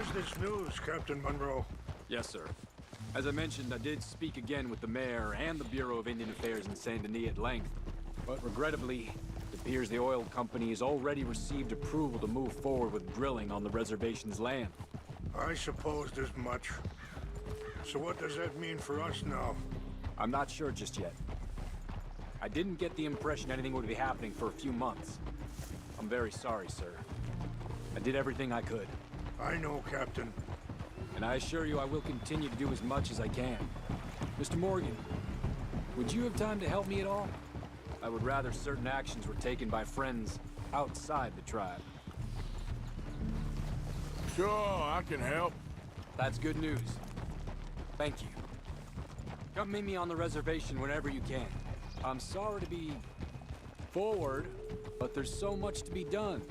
is this news, Captain Monroe? Yes, sir. As I mentioned, I did speak again with the mayor and the Bureau of Indian Affairs in Saint Denis at length, but regrettably, it appears the oil company has already received approval to move forward with drilling on the reservation's land. I supposed as much. So what does that mean for us now? I'm not sure just yet. I didn't get the impression anything would be happening for a few months. I'm very sorry, sir. I did everything I could. I know, Captain. And I assure you I will continue to do as much as I can. Mr. Morgan, would you have time to help me at all? I would rather certain actions were taken by friends outside the tribe. Sure, I can help. That's good news. Thank you. Come meet me on the reservation whenever you can. I'm sorry to be forward, but there's so much to be done.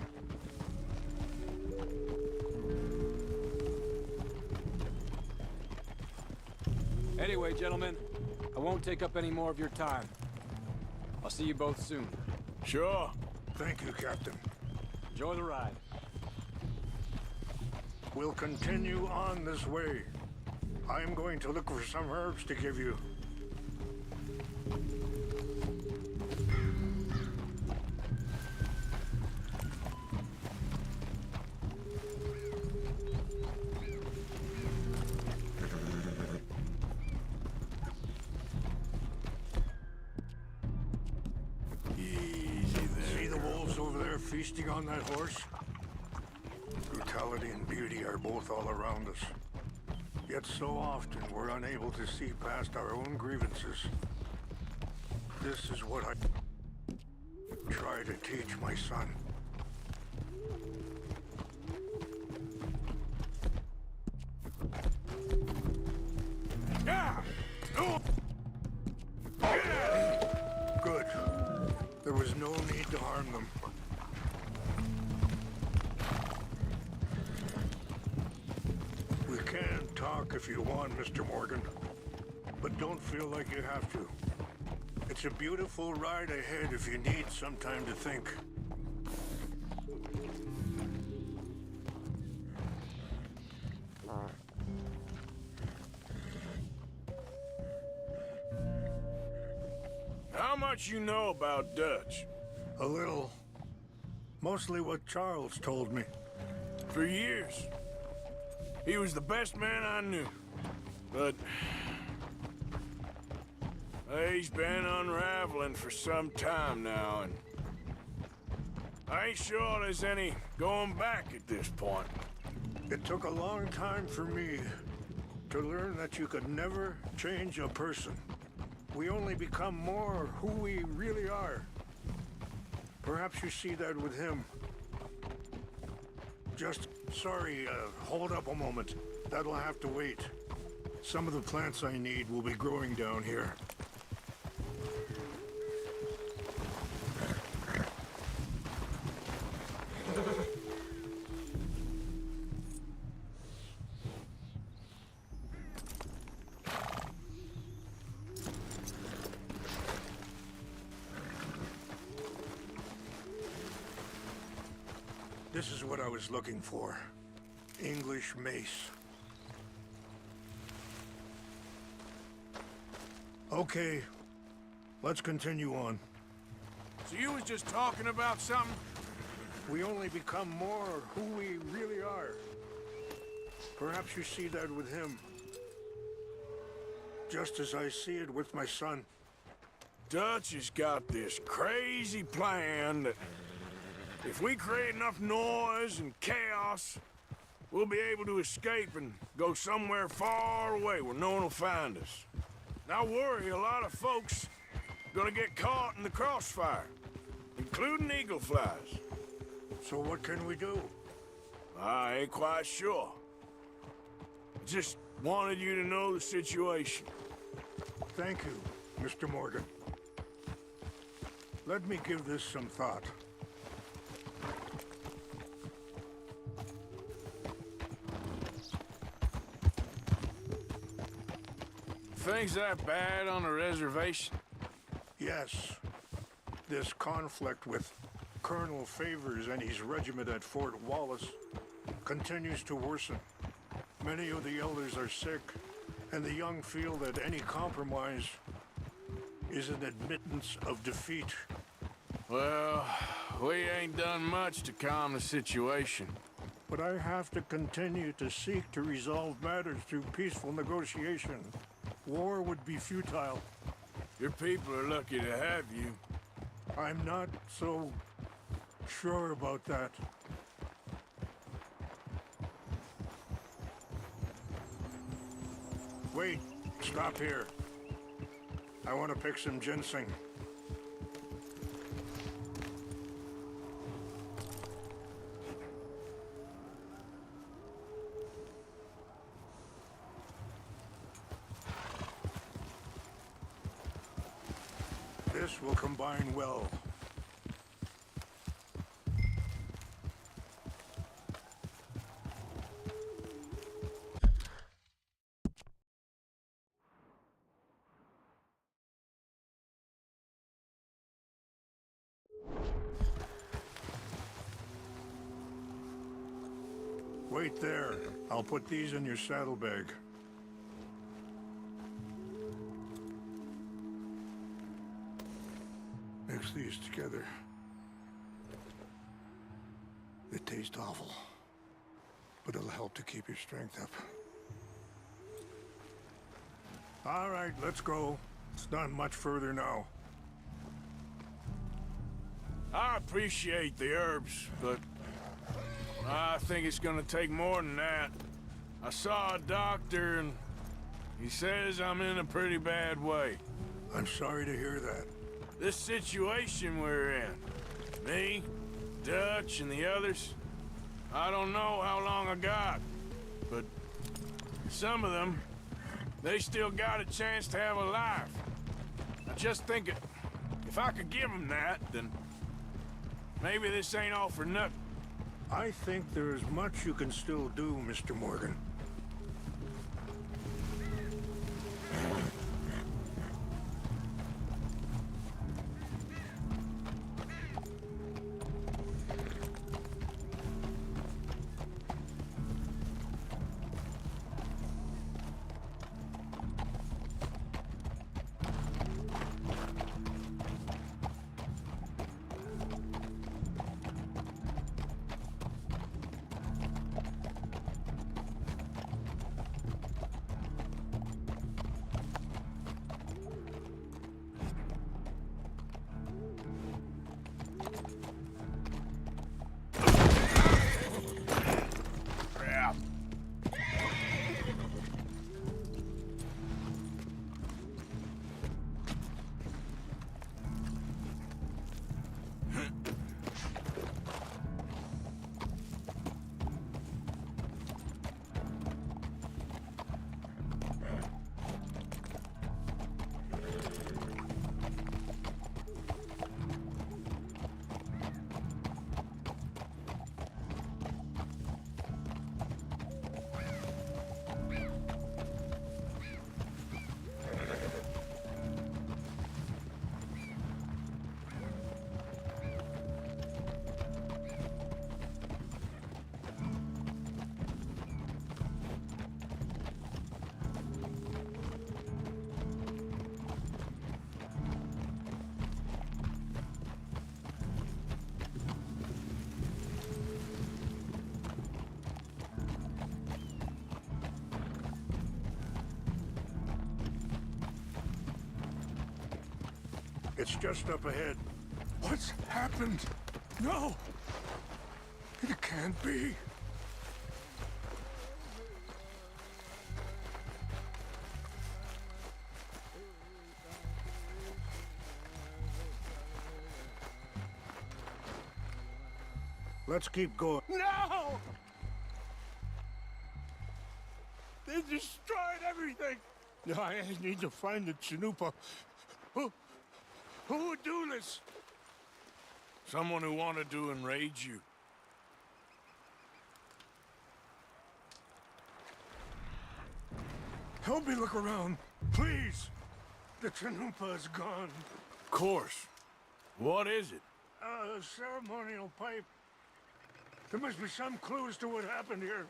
Anyway, gentlemen, I won't take up any more of your time. I'll see you both soon. Sure. Thank you, Captain. Enjoy the ride. We'll continue on this way. I am going to look for some herbs to give you. Feasting on that horse? Brutality and beauty are both all around us. Yet so often we're unable to see past our own grievances. This is what I try to teach my son. Good. There was no need to harm them. We can talk if you want, Mr. Morgan, but don't feel like you have to. It's a beautiful ride ahead if you need some time to think. How much you know about Dutch? A little. Mostly what Charles told me. For years. He was the best man I knew. But he's been unraveling for some time now, and I ain't sure there's any going back at this point. It took a long time for me to learn that you could never change a person. We only become more who we really are. Perhaps you see that with him. Sorry, hold up a moment. That'll have to wait. Some of the plants I need will be growing down here. This is what I was looking for. English mace. Okay, let's continue on. So you was just talking about something? We only become more who we really are. Perhaps you see that with him. Just as I see it with my son. Dutch has got this crazy plan that if we create enough noise and chaos, we'll be able to escape and go somewhere far away where no one will find us. And I worry a lot of folks are gonna get caught in the crossfire, including eagle flies. So what can we do? I ain't quite sure. I just wanted you to know the situation. Thank you, Mr. Morgan. Let me give this some thought. Things that bad on the reservation? Yes. This conflict with Colonel Favors and his regiment at Fort Wallace. continues to worsen. Many of the elders are sick, and the young feel that any compromise is an admittance of defeat. Well, we ain't done much to calm the situation. But I have to continue to seek to resolve matters through peaceful negotiation. War would be futile. Your people are lucky to have you. I'm not so sure about that. Wait, stop here. I want to pick some ginseng. This will combine well. Wait there. I'll put these in your saddlebag. Mix these together. They taste awful, but it'll help to keep your strength up. All right, let's go. It's not much further now. I appreciate the herbs, but I think it's gonna take more than that. I saw a doctor and he says I'm in a pretty bad way. I'm sorry to hear that. This situation we're in, me, Dutch, and the others, I don't know how long I got, but some of them, they still got a chance to have a life. I just think if I could give them that, then maybe this ain't all for nothing. I think there is much you can still do, Mr. Morgan. It's just up ahead. What's happened? No! It can't be. Let's keep going. No! They destroyed everything! I need to find the Chanupa. Who would do this? Someone who wanted to enrage you. Help me look around, please. The Chanupa is gone. Of course. What is it? A ceremonial pipe. There must be some clues to what happened here.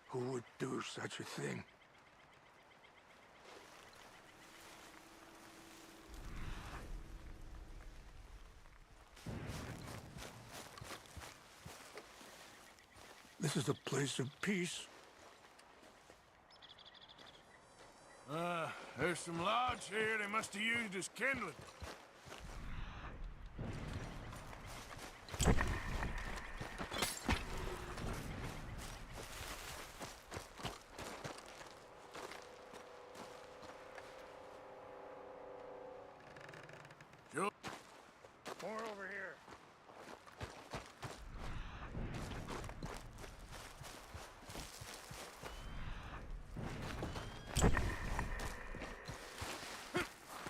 Who would do such a thing? This is a place of peace. There's some logs here they must have used as kindling. Sure. More over here.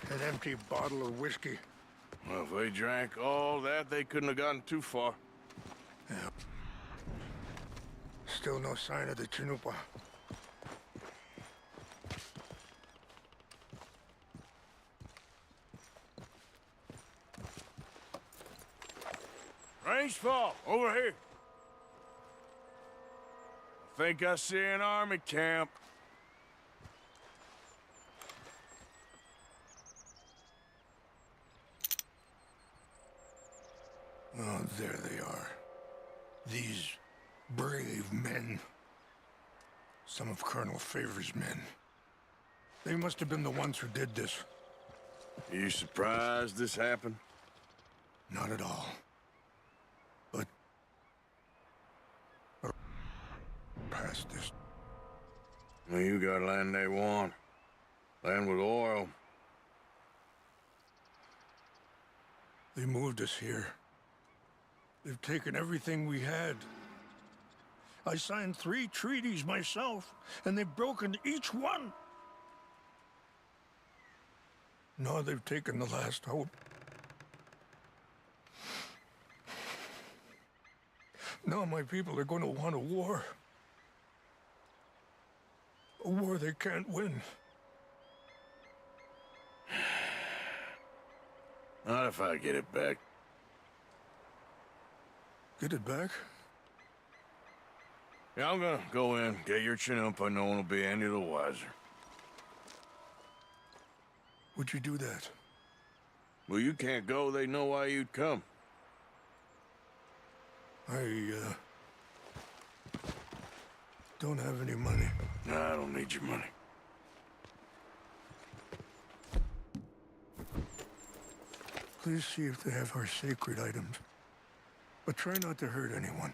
An empty bottle of whiskey. Well, if they drank all that, they couldn't have gotten too far. Yeah. Still no sign of the Chanupa. Range fall, over here. I think I see an army camp. Oh, there they are. These brave men. Some of Colonel Favor's men. They must have been the ones who did this. Are you surprised this happened? Not at all. But... past this. Well, you got land they want. Land with oil. They moved us here. They've taken everything we had. I signed 3 treaties myself, and they've broken each one. Now they've taken the last hope. Now my people are going to want a war. A war they can't win. Not if I get it back. Get it back? Yeah, I'm gonna go in, get your Chanupa, no one will be any the wiser. Would you do that? Well, you can't go, they know why you'd come. I, don't have any money. Nah, I don't need your money. Please see if they have our sacred items. But try not to hurt anyone.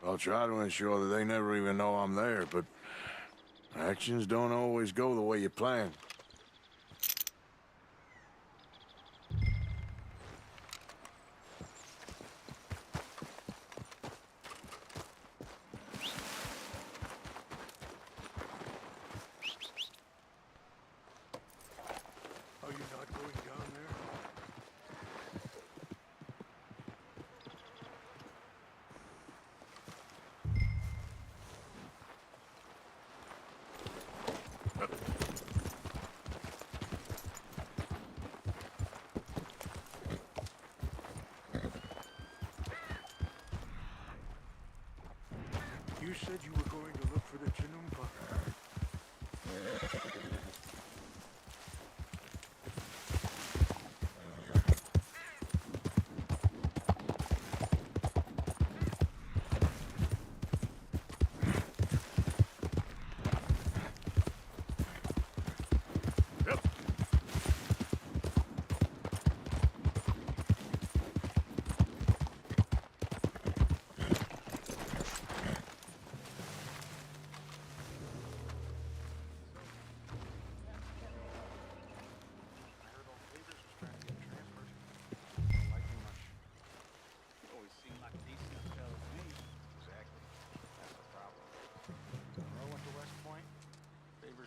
I'll try to ensure that they never even know I'm there, but actions don't always go the way you plan. Are you not going down there? You said you were going to look for the Chanumpa.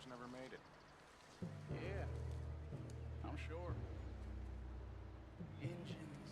Never made it. Yeah, I'm sure. Engines.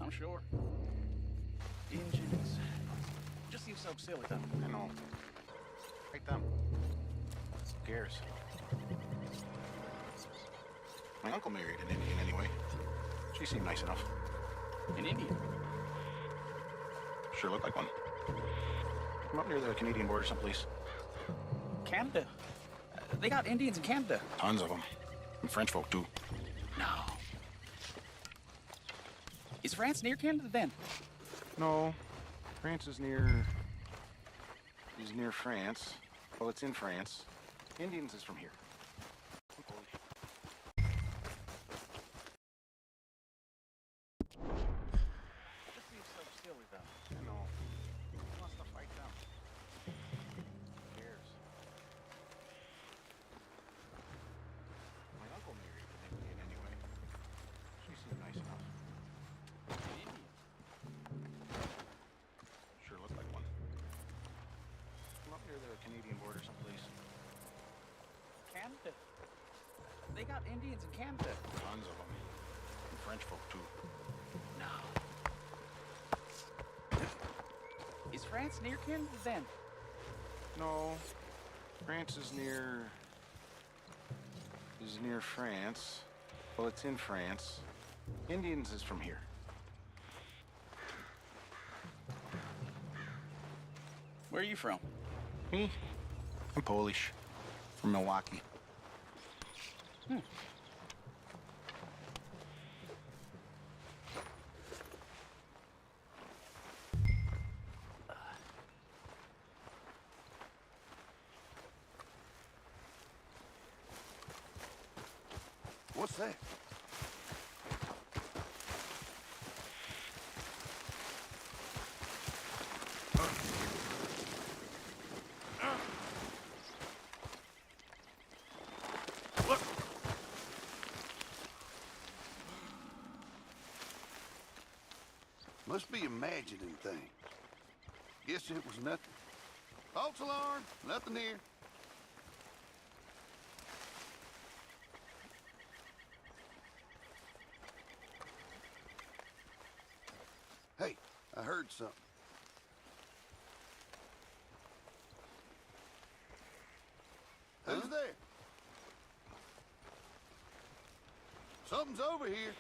I'm sure. Engines. Just seems so silly, though. I know. Right them. Who cares? My uncle married an Indian anyway. She seemed nice enough. An Indian. Sure looked like one. From up near the Canadian border someplace. Canada. They got Indians in Canada. Tons of them. And French folk, too. No. Is France near Canada, then? No. France is near... is near France. Well, it's in France. Indians is from here. Just seems so silly, though. I know. Who wants to fight them? Who cares? My uncle married an Indian anyway. She seemed nice enough. An Indian. Sure looked like one. From up near the Canadian border someplace. Canada. They got Indians in Canada. Tons of them. And French folk, too. No. Is France near Canada, then? No. France is near... is near France. Well, it's in France. Indians is from here. Where are you from? Me? I'm Polish. From Milwaukee. What's that? Look! Must be imagining thing. Guess it was nothing. False alarm, nothing here. Hey, I heard something. Who's there? Something's over here.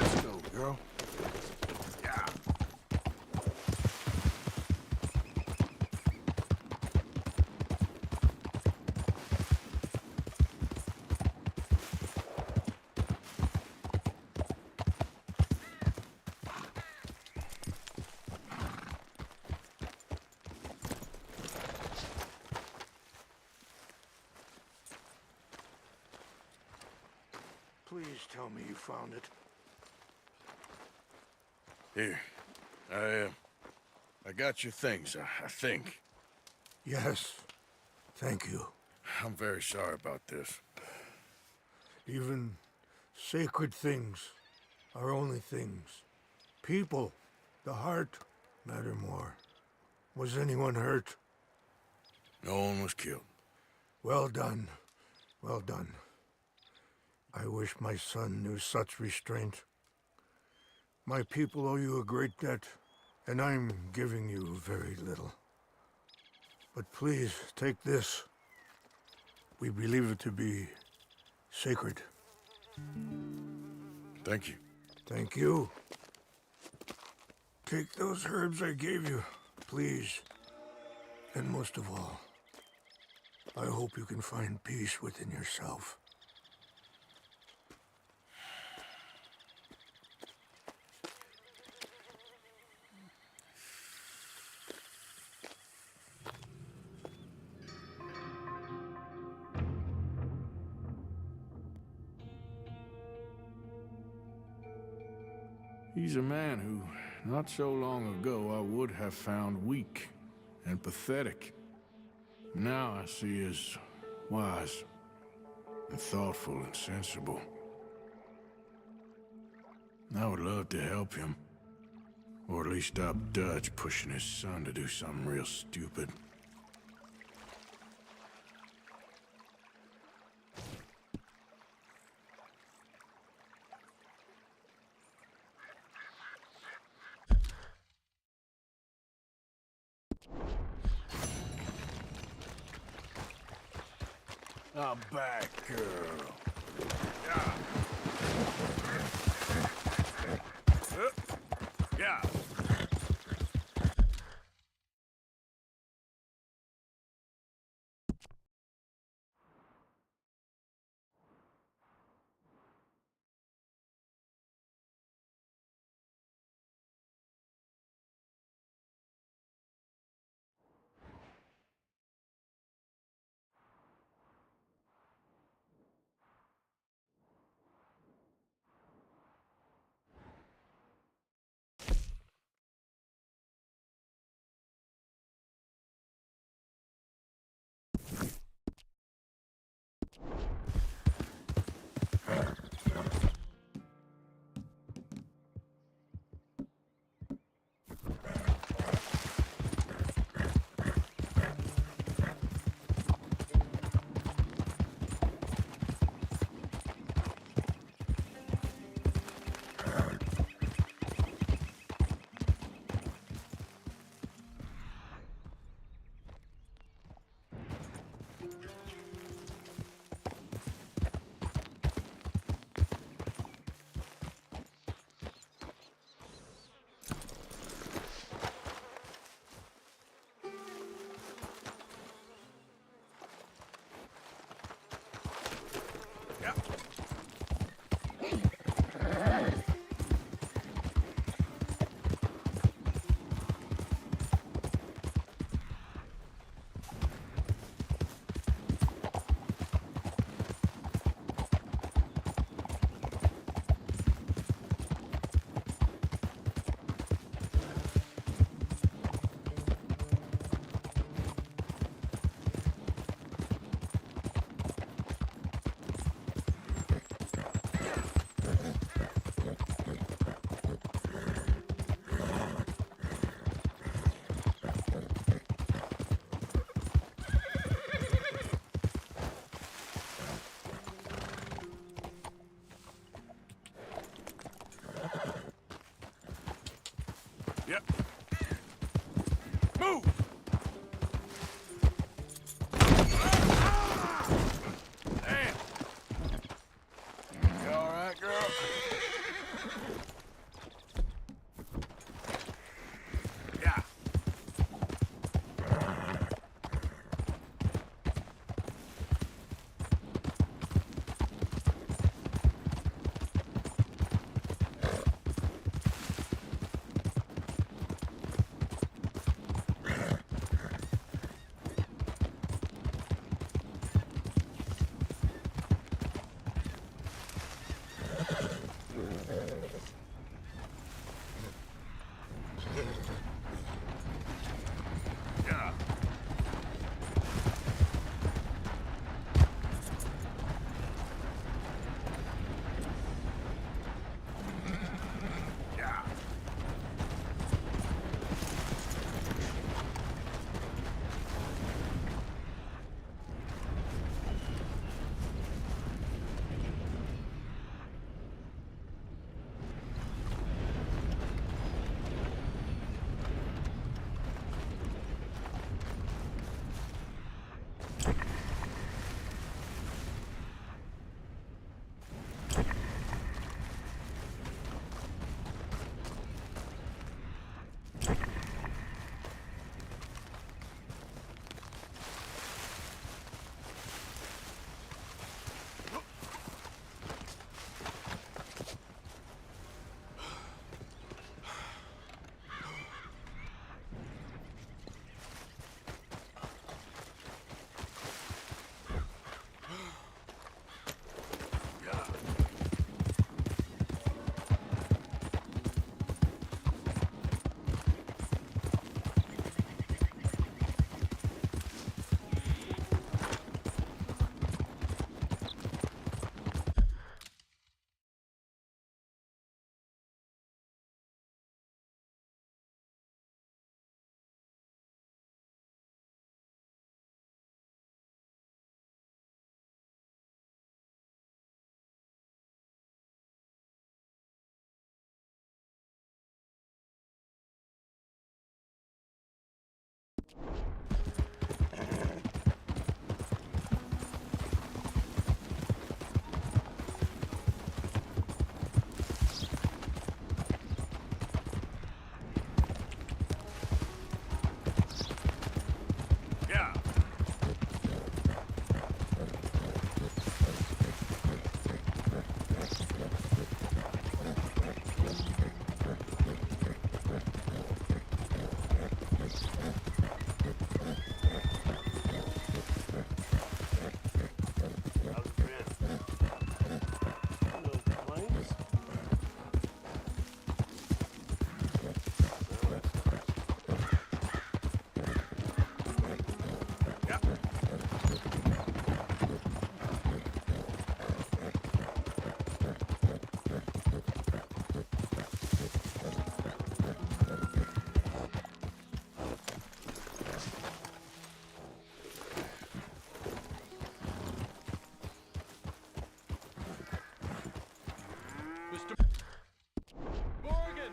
Let's go, girl. Yeah. Please tell me you found it. Here. I got your things, I think. Yes. Thank you. I'm very sorry about this. Even sacred things are only things. People, the heart, matter more. Was anyone hurt? No one was killed. Well done. Well done. I wish my son knew such restraint. My people owe you a great debt, and I'm giving you very little. But please, take this. We believe it to be sacred. Thank you. Thank you. Take those herbs I gave you, please. And most of all, I hope you can find peace within yourself. He's a man who, not so long ago, I would have found weak and pathetic. Now I see as wise and thoughtful and sensible. I would love to help him. Or at least stop Dutch pushing his son to do something real stupid. I'm back, girl. Yeah. Yeah. Yep. Move! Damn! You all right, girl? Yeah. Yeah. Yeah. Mr. Morgan!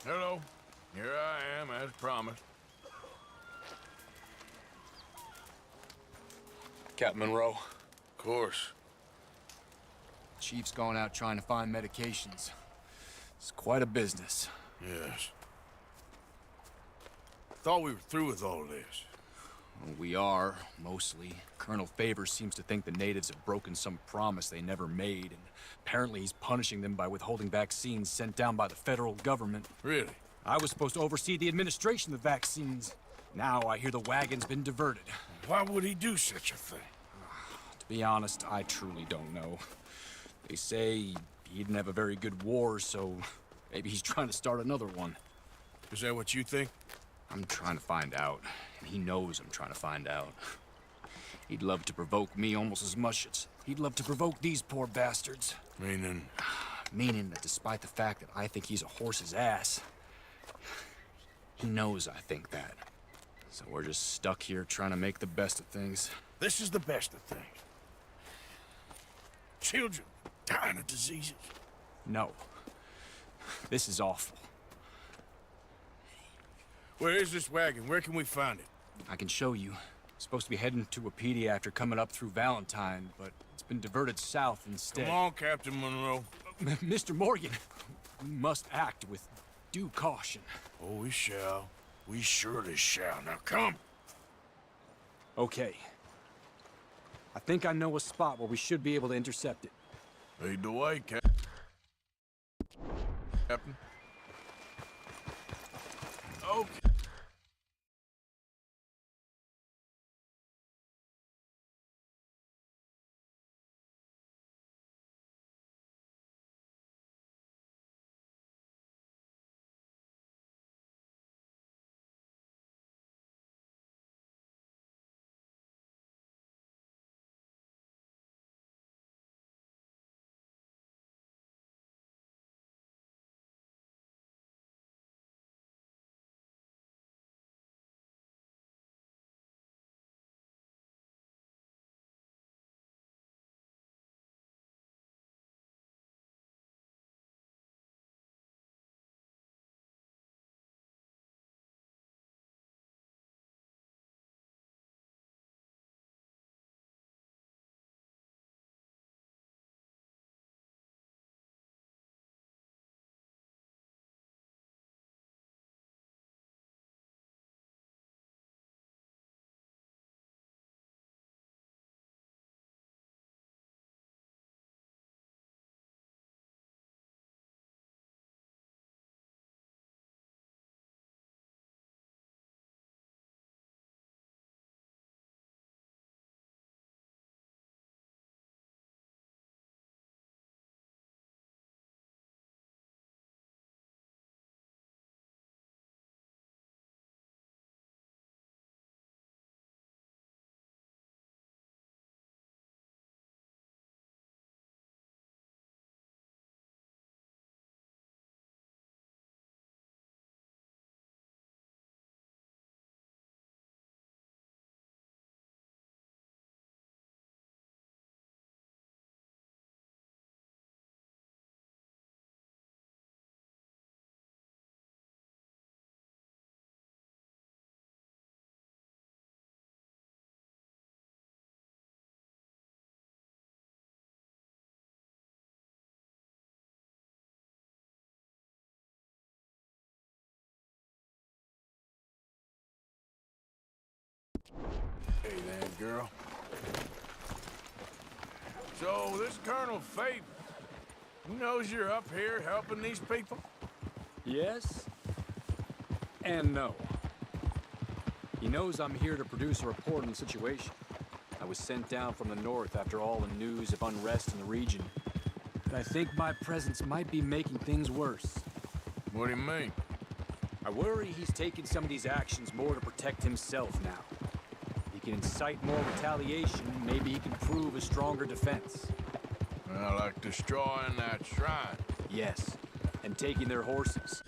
Hello. Here I am, as promised. Captain Monroe, Of course. Chief's gone out trying to find medications. It's quite a business. Yes. Thought we were through with all this. Well, we are, mostly. Colonel Favors seems to think the natives have broken some promise they never made, and apparently he's punishing them by withholding vaccines sent down by the federal government. Really? I was supposed to oversee the administration of the vaccines. Now I hear the wagon's been diverted. Why would he do such a thing? To be honest, I truly don't know. They say he didn't have a very good war, so maybe he's trying to start another one. Is that what you think? I'm trying to find out, and he knows I'm trying to find out. He'd love to provoke me almost as much as he'd love to provoke these poor bastards. Meaning? Meaning that despite the fact that I think he's a horse's ass, he knows I think that. So we're just stuck here trying to make the best of things. This is the best of things. Children dying of diseases. No. This is awful. Where is this wagon? Where can we find it? I can show you. It's supposed to be heading to Wapiti after coming up through Valentine, but it's been diverted south instead. Come on, Captain Monroe. Mr. Morgan, we must act with due caution. Oh, we shall. We surely shall. Now come. Okay. I think I know a spot where we should be able to intercept it. Lead the way, Captain. Okay. Hey there, girl. So, this Colonel Fate, he knows you're up here helping these people? Yes and no. He knows I'm here to produce a report on the situation. I was sent down from the north after all the news of unrest in the region. But I think my presence might be making things worse. What do you mean? I worry he's taking some of these actions more to protect himself now. He can incite more retaliation, maybe he can prove a stronger defense. Well, like destroying that shrine. Yes, and taking their horses.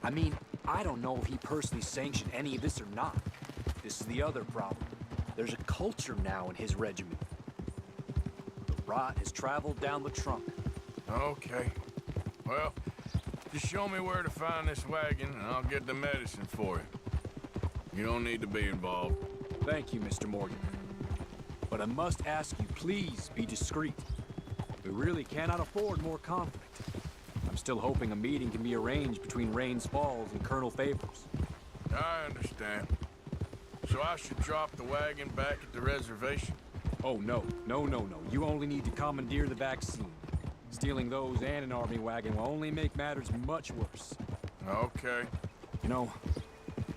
I mean, I don't know if he personally sanctioned any of this or not. This is the other problem. There's a culture now in his regiment. The rot has traveled down the trunk. Okay. Well, just show me where to find this wagon, and I'll get the medicine for you. You don't need to be involved. Thank you, Mr. Morgan. But I must ask you, please be discreet. We really cannot afford more conflict. I'm still hoping a meeting can be arranged between Rains Falls and Colonel Favors. I understand. So I should drop the wagon back at the reservation? Oh, no. No. You only need to commandeer the vaccine. Stealing those and an army wagon will only make matters much worse. Okay. You know,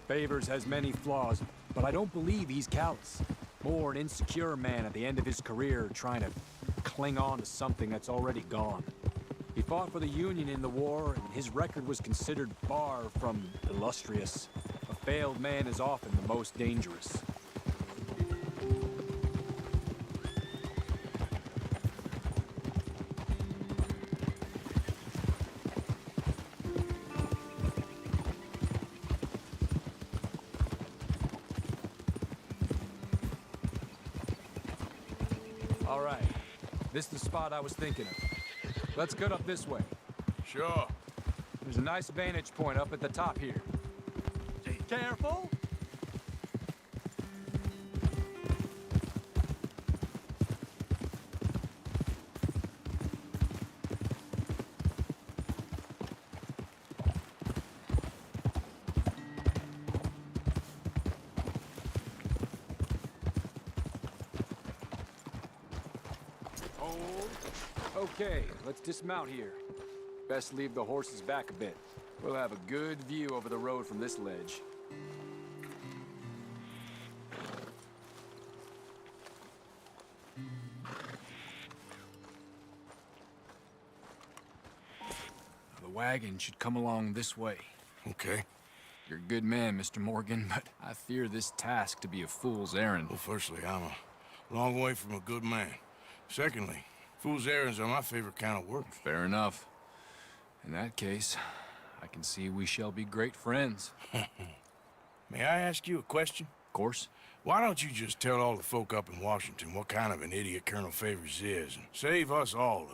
Favors has many flaws, but I don't believe he's callous. More an insecure man at the end of his career trying to cling on to something that's already gone. He fought for the Union in the war, and his record was considered far from illustrious. A failed man is often the most dangerous. All right, this is the spot I was thinking of. Let's get up this way. Sure. There's a nice vantage point up at the top here. Careful! Okay, let's dismount here. Best leave the horses back a bit. We'll have a good view over the road from this ledge. The wagon should come along this way. Okay. You're a good man, Mr. Morgan, but I fear this task to be a fool's errand. Well, firstly, I'm a long way from a good man. Secondly, fool's errands are my favorite kind of work. Fair enough. In that case, I can see we shall be great friends. May I ask you a question? Of course. Why don't you just tell all the folk up in Washington what kind of an idiot Colonel Favors is and save us all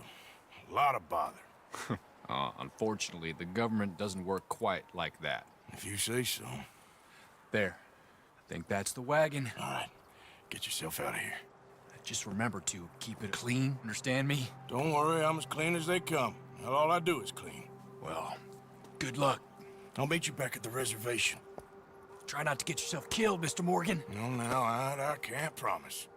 a lot of bother? Unfortunately, the government doesn't work quite like that. If you say so. There. I think that's the wagon. All right. Get yourself out of here. Just remember to keep it clean, understand me? Don't worry, I'm as clean as they come. Not all I do is clean. Well, good luck. I'll meet you back at the reservation. Try not to get yourself killed, Mr. Morgan. No, now, I can't promise.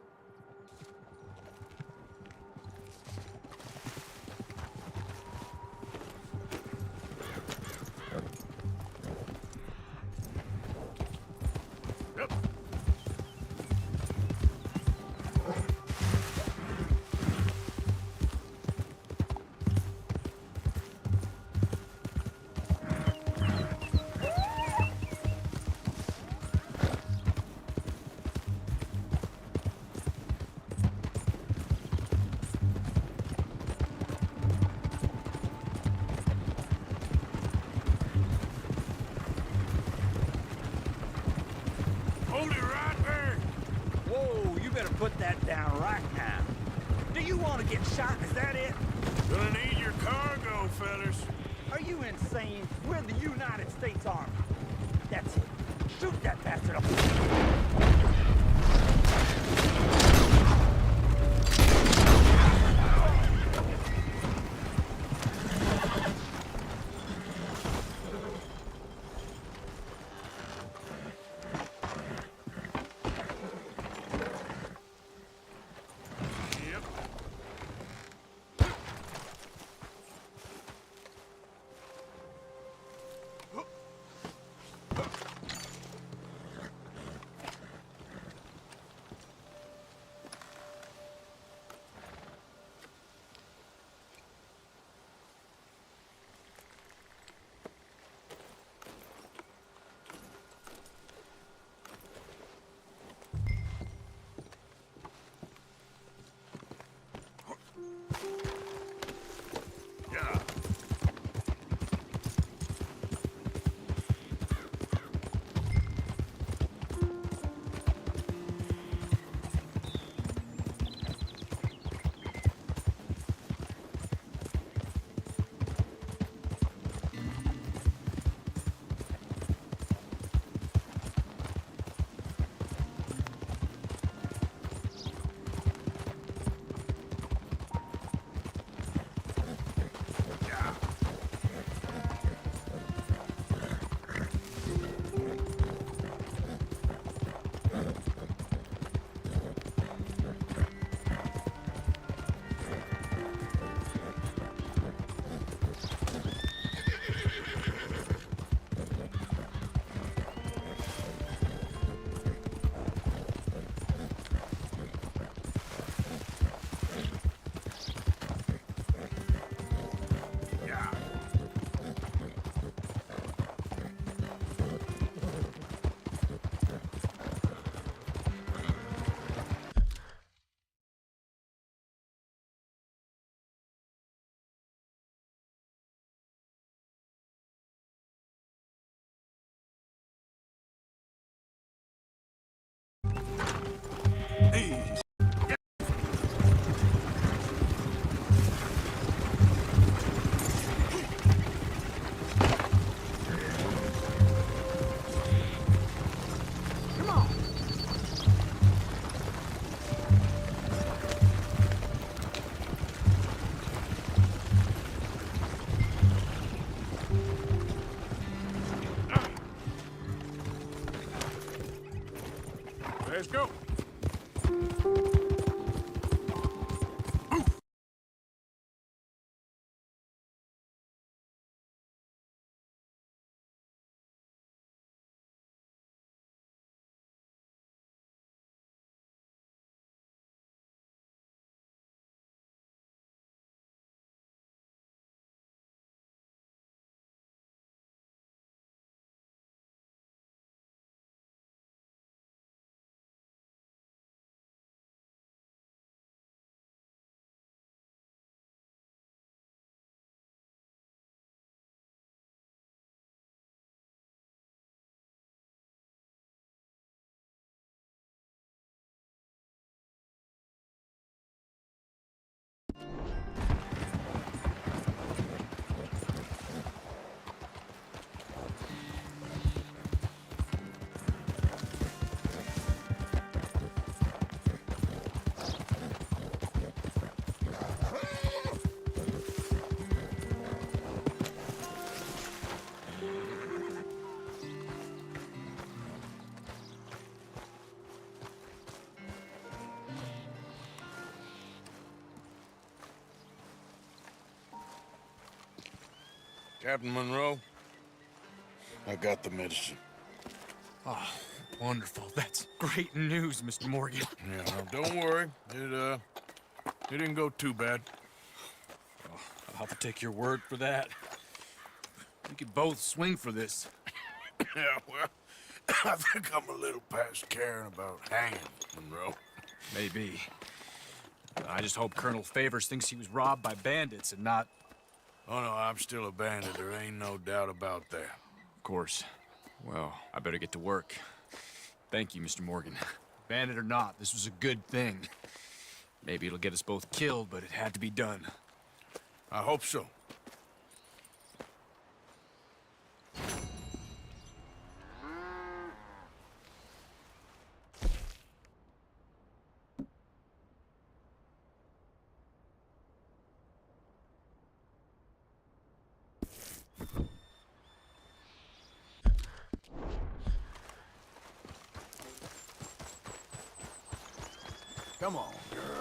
Hold it right there! Whoa, you better put that down right now. Do you want to get shot? Is that it? Gonna need your cargo, fellas. Are you insane? We're the United States Army. That's it. Shoot that bastard up. Let's go. Captain Monroe, I got the medicine. Oh, wonderful. That's great news, Mr. Morgan. Yeah, no, don't worry. It didn't go too bad. I'll have to take your word for that. We could both swing for this. Yeah, well, I think I'm a little past caring about hanging, Monroe. Maybe. I just hope Colonel Favors thinks he was robbed by bandits and not... Oh, no, I'm still a bandit. There ain't no doubt about that. Of course. Well, I better get to work. Thank you, Mr. Morgan. Bandit or not, this was a good thing. Maybe it'll get us both killed, but it had to be done. I hope so. Come on, girl.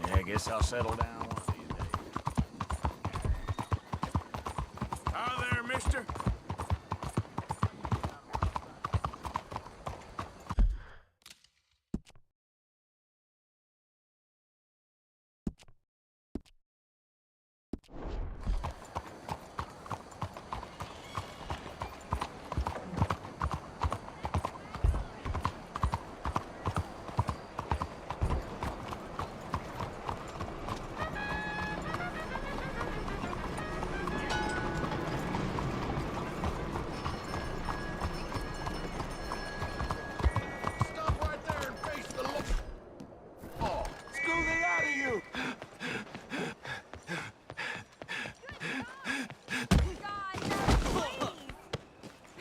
Yeah, I guess I'll settle down one of these days. sister. Stop right there and face the law. Oh, school the out of you!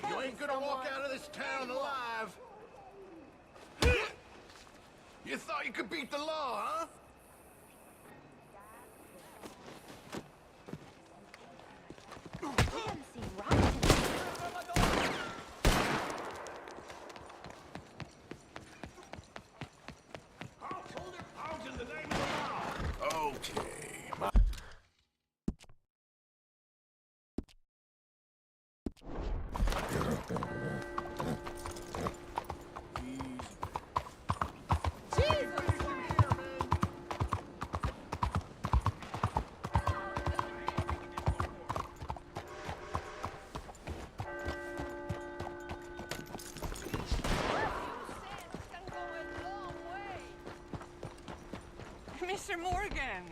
You ain't gonna walk out of this town alive. You thought you could beat the law, huh? Okay. Mr. Morgan.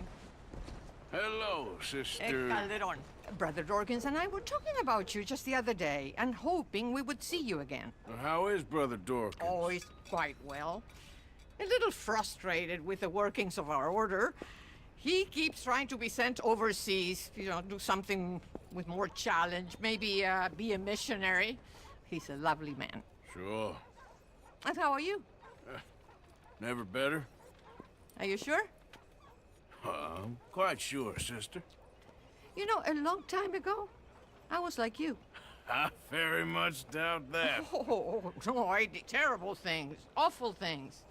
Hello, sister. Calderon. Brother Dorkins and I were talking about you just the other day and hoping we would see you again. How is Brother Dorkins? Oh, he's quite well. A little frustrated with the workings of our order. He keeps trying to be sent overseas, do something with more challenge, maybe be a missionary. He's a lovely man. Sure. And how are you? Never better? Are you sure? I'm quite sure, sister. You know, a long time ago, I was like you. I very much doubt that. Oh, no, I did terrible things, awful things.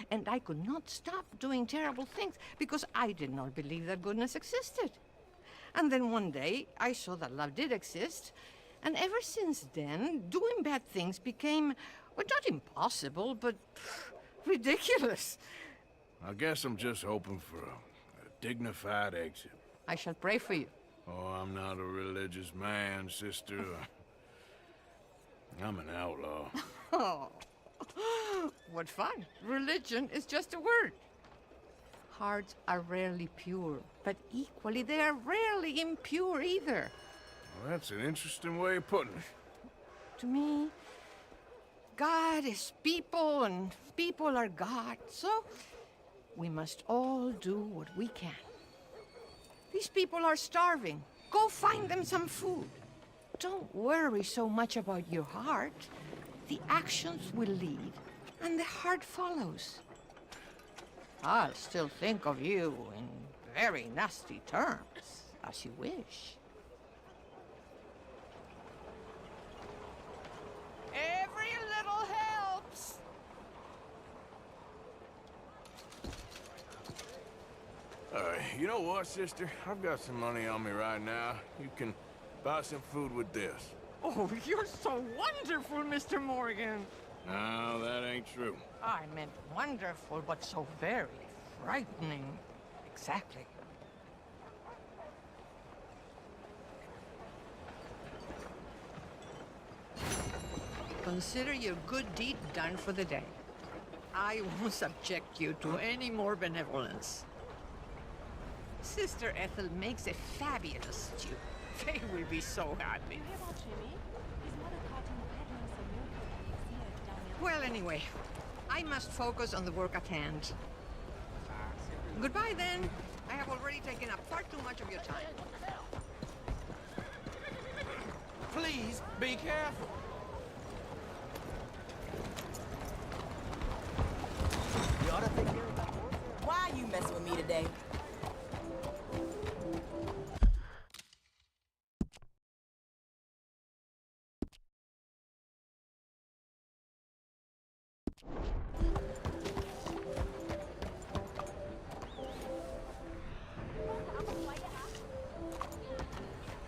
And I could not stop doing terrible things because I did not believe that goodness existed. And then one day, I saw that love did exist. And ever since then, doing bad things became, well, not impossible, but ridiculous. I guess I'm just hoping for a dignified exit. I shall pray for you. Oh, I'm not a religious man, sister. I'm an outlaw. Oh, what fun. Religion is just a word. Hearts are rarely pure, but equally they are rarely impure either. Well, that's an interesting way of putting it. To me, God is people and people are God, so we must all do what we can. These people are starving. Go find them some food. Don't worry so much about your heart. The actions will lead, and the heart follows. I'll still think of you in very nasty terms, as you wish. Every little helps. You know what, sister? I've got some money on me right now. You can buy some food with this. Oh, you're so wonderful, Mr. Morgan. No, that ain't true. I meant wonderful, but so very frightening. Exactly. Consider your good deed done for the day. I won't subject you to any more benevolence. Sister Ethel makes a fabulous stew. They will be so happy. Well, anyway, I must focus on the work at hand. Goodbye, then. I have already taken up far too much of your time. Please, be careful. You ought to take care of that. Why are you messing with me today?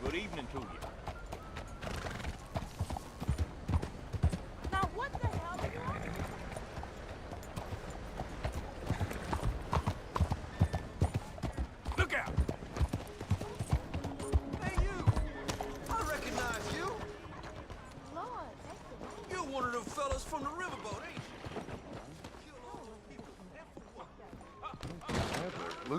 Good evening to you.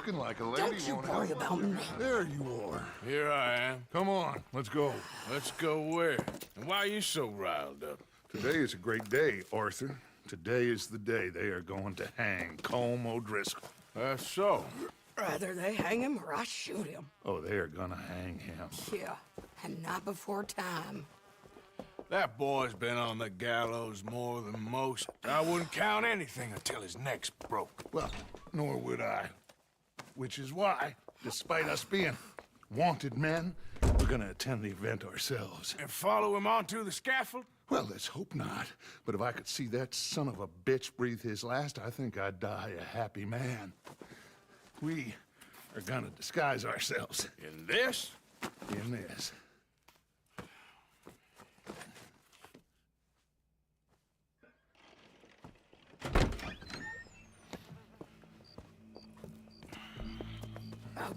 looking like a lady. Don't you worry about me. There you are. Here I am. Come on, let's go. Let's go where? And why are you so riled up? Today is a great day, Arthur. Today is the day they are going to hang Colm O'Driscoll. That's so. Rather they hang him or I shoot him. Oh, they are gonna hang him. Yeah, and not before time. That boy's been on the gallows more than most. I wouldn't count anything until his neck's broke. Well, nor would I. Which is why, despite us being wanted men, we're gonna attend the event ourselves. And follow him onto the scaffold? Well, let's hope not. But if I could see that son of a bitch breathe his last, I think I'd die a happy man. We are gonna disguise ourselves In this? in this.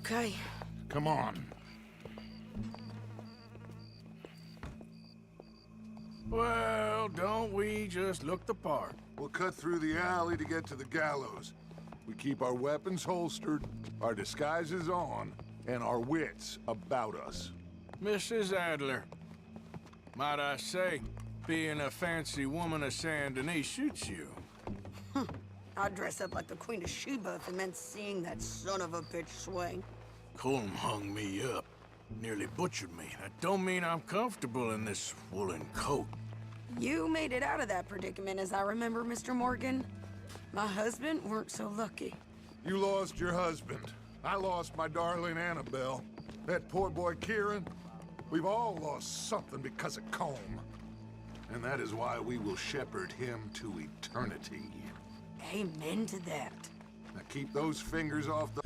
Okay. Come on. Well, don't we just look the part? We'll cut through the alley to get to the gallows. We keep our weapons holstered, our disguises on, and our wits about us. Mrs. Adler, might I say, being a fancy woman of Saint Denis suits you. I'd dress up like the Queen of Sheba if it meant seeing that son of a bitch swing. Colm hung me up, nearly butchered me. That don't mean I'm comfortable in this woolen coat. You made it out of that predicament, as I remember, Mr. Morgan. My husband weren't so lucky. You lost your husband. I lost my darling Annabelle. That poor boy Kieran. We've all lost something because of Colm. And that is why we will shepherd him to eternity. Amen to that. Now keep those fingers off the...